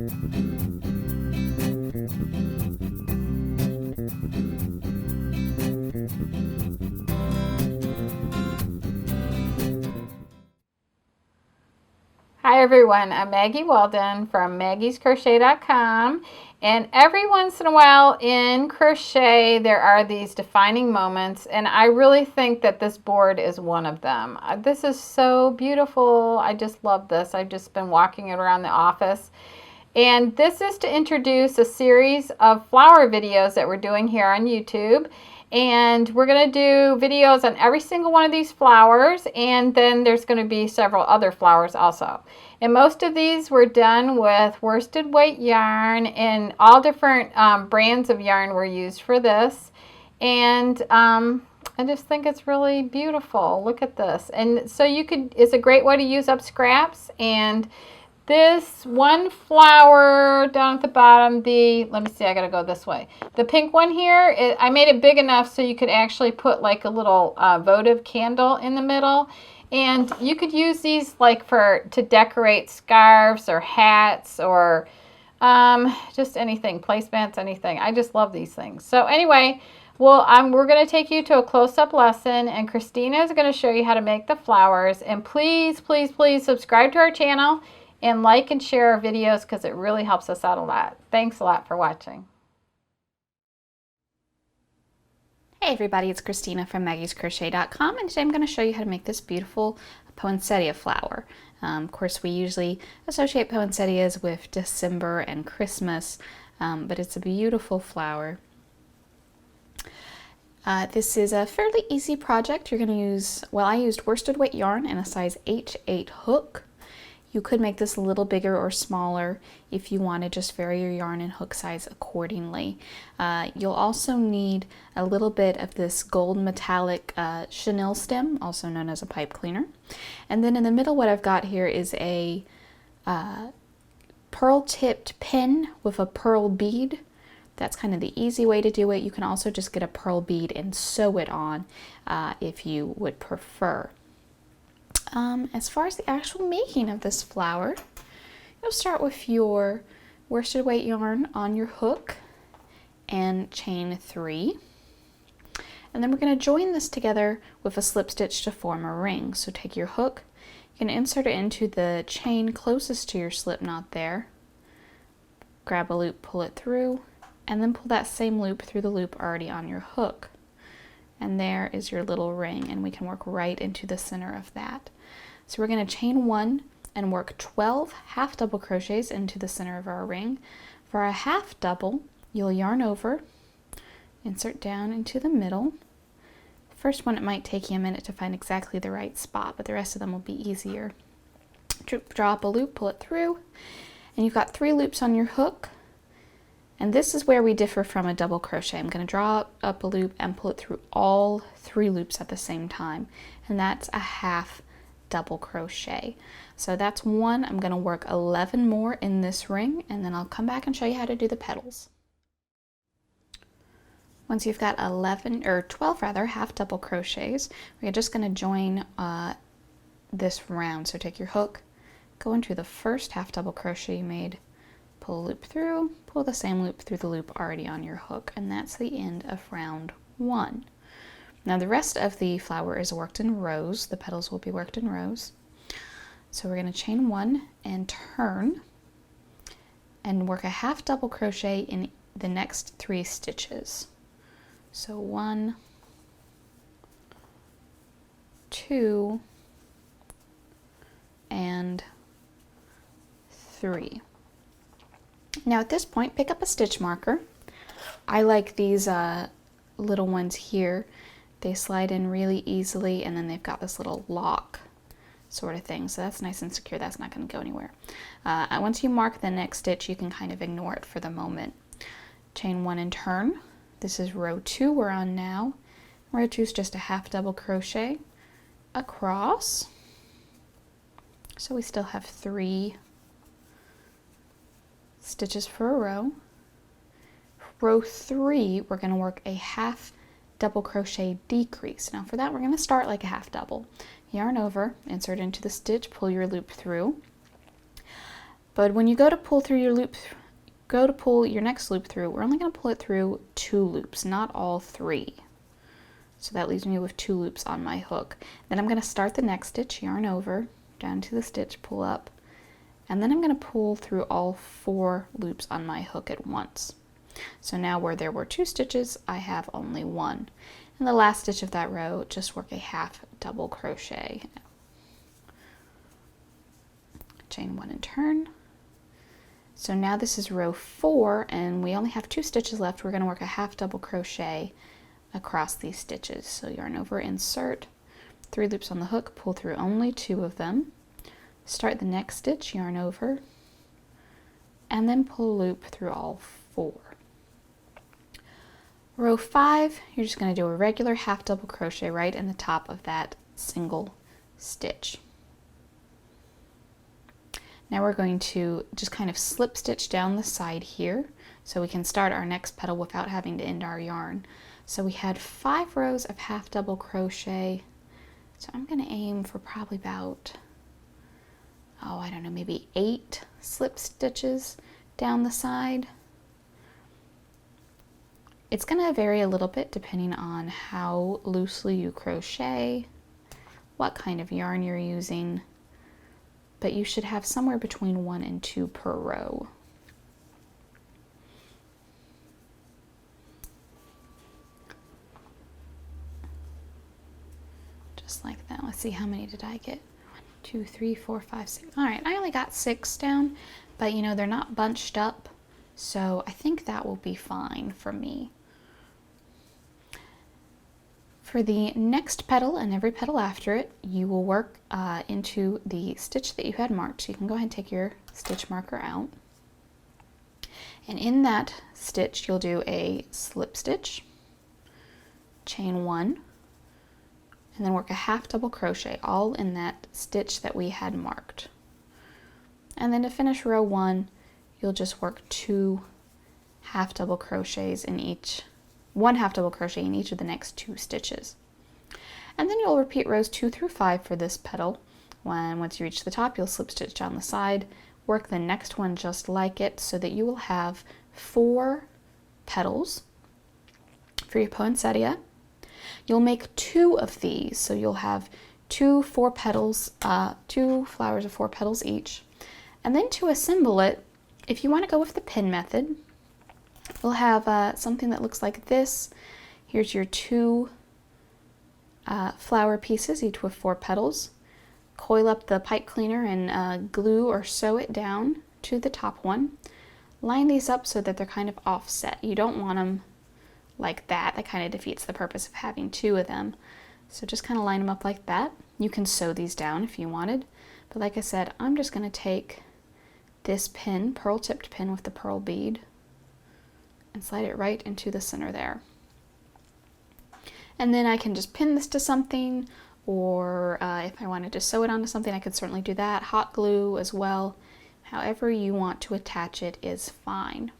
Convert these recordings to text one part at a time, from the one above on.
Hi everyone, I'm Maggie Weldon from maggiescrochet.com, and every once in a while in crochet there are these defining moments, and I really think that this board is one of them. This is so beautiful. I just love this. I've just been walking it around the office, and this is to introduce a series of flower videos that we're doing here on YouTube. And we're going to do videos on every single one of these flowers, and then there's going to be several other flowers also. And most of these were done with worsted weight yarn, and all different brands of yarn were used for this. And I just think it's really beautiful. Look at this. And so it's a great way to use up scraps. And this one flower down at the bottom, let me see, I gotta go this way. The pink one here, I made it big enough so you could actually put like a little votive candle in the middle. And you could use these like to decorate scarves or hats or just anything, placemats, anything. I just love these things. So anyway, well, we're going to take you to a close-up lesson, and Christina is going to show you how to make the flowers. And please, please, please subscribe to our channel and like and share our videos because it really helps us out a lot. Thanks a lot for watching. Hey everybody, it's Christina from maggiescrochet.com, and today I'm going to show you how to make this beautiful poinsettia flower. Of course, we usually associate poinsettias with December and Christmas, but it's a beautiful flower. This is a fairly easy project. You're going to use, well, I used worsted weight yarn and a size H8 hook. You could make this a little bigger or smaller if you want to just vary your yarn and hook size accordingly. You'll also need a little bit of this gold metallic chenille stem, also known as a pipe cleaner. And then in the middle, what I've got here is a pearl tipped pin with a pearl bead. That's kind of the easy way to do it. You can also just get a pearl bead and sew it on if you would prefer. As far as the actual making of this flower, you'll start with your worsted weight yarn on your hook and chain 3. And then we're going to join this together with a slip stitch to form a ring. So take your hook, you can insert it into the chain closest to your slip knot there, grab a loop, pull it through, and then pull that same loop through the loop already on your hook. And there is your little ring, and we can work right into the center of that. So we're going to chain 1 and work 12 half double crochets into the center of our ring. For a half double, you'll yarn over, insert down into the middle. First one, it might take you a minute to find exactly the right spot, but the rest of them will be easier. Draw up a loop, pull it through, and you've got 3 loops on your hook. And this is where we differ from a double crochet. I'm going to draw up a loop and pull it through all 3 loops at the same time, and that's a half double crochet. So that's 1. I'm going to work 11 more in this ring, and then I'll come back and show you how to do the petals. Once you've got 12 half double crochets, we're just going to join this round. So take your hook, go into the first half double crochet you made, pull a loop through, pull the same loop through the loop already on your hook, and that's the end of round 1. Now the rest of the flower is worked in rows. The petals will be worked in rows. So we're going to chain 1 and turn and work a half double crochet in the next 3 stitches. So 1, 2, and 3. Now at this point, pick up a stitch marker. I like these little ones here. They slide in really easily, and then they've got this little lock sort of thing. So that's nice and secure. That's not going to go anywhere. Once you mark the next stitch, you can kind of ignore it for the moment. Chain 1 and turn. This is row 2 we're on now. Row 2 is just a half double crochet across. So we still have 3 stitches for a row. Row 3, we're going to work a half double crochet decrease. Now for that, we're going to start like a half double. Yarn over, insert into the stitch, pull your loop through. But when you go to pull through your loop, go to pull your next loop through, we're only going to pull it through 2 loops, not all 3. So that leaves me with 2 loops on my hook. Then I'm going to start the next stitch, yarn over, down to the stitch, pull up, and then I'm going to pull through all 4 loops on my hook at once. So now where there were 2 stitches, I have only 1. And the last stitch of that row, just work a half double crochet. Chain 1 and turn. So now this is row 4 and we only have 2 stitches left. We're going to work a half double crochet across these stitches. So yarn over, insert, 3 loops on the hook, pull through only 2 of them, start the next stitch, yarn over, and then pull a loop through all 4. Row 5, you're just going to do a regular half double crochet right in the top of that single stitch. Now we're going to just kind of slip stitch down the side here so we can start our next petal without having to end our yarn. So we had 5 rows of half double crochet. So I'm going to aim for probably about, oh, I don't know, maybe 8 slip stitches down the side. It's going to vary a little bit depending on how loosely you crochet, what kind of yarn you're using, but you should have somewhere between 1 and 2 per row. Just like that. Let's see, how many did I get? 1, 2, 3, 4, 5, 6. All right, I only got 6 down, but you know, they're not bunched up, so I think that will be fine for me. For the next petal and every petal after it, you will work into the stitch that you had marked. So you can go ahead and take your stitch marker out. And in that stitch, you'll do a slip stitch, chain 1, and then work a half double crochet all in that stitch that we had marked. And then to finish row 1, you'll just work 2 half double crochets in each, 1 half double crochet in each of the next 2 stitches. And then you'll repeat rows 2 through 5 for this petal. Once you reach the top, you'll slip stitch down the side, work the next one just like it so that you will have 4 petals for your poinsettia. You'll make 2 of these, so you'll have 2 4 petals, 2 flowers of 4 petals each. And then to assemble it, if you want to go with the pin method, we'll have something that looks like this. Here's your 2 flower pieces, each with 4 petals. Coil up the pipe cleaner and glue or sew it down to the top one. Line these up so that they're kind of offset. You don't want them like that. That kind of defeats the purpose of having 2 of them. So just kind of line them up like that. You can sew these down if you wanted. But like I said, I'm just going to take this pin, pearl tipped pin with the pearl bead, and slide it right into the center there. And then I can just pin this to something, or if I wanted to sew it onto something, I could certainly do that. Hot glue as well. However you want to attach it is fine.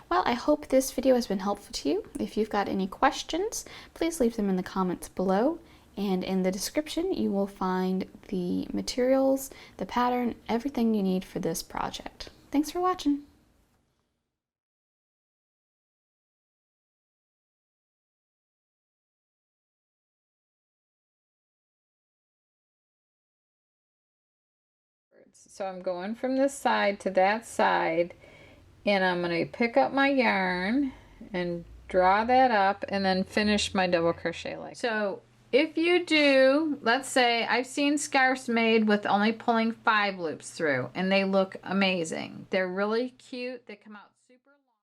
Well, I hope this video has been helpful to you. If you've got any questions, please leave them in the comments below. And in the description, you will find the materials, the pattern, everything you need for this project. Thanks for watching. So I'm going from this side to that side, and I'm going to pick up my yarn and draw that up and then finish my double crochet like that. So if you do, let's say I've seen scarves made with only pulling 5 loops through, and they look amazing. They're really cute. They come out super long.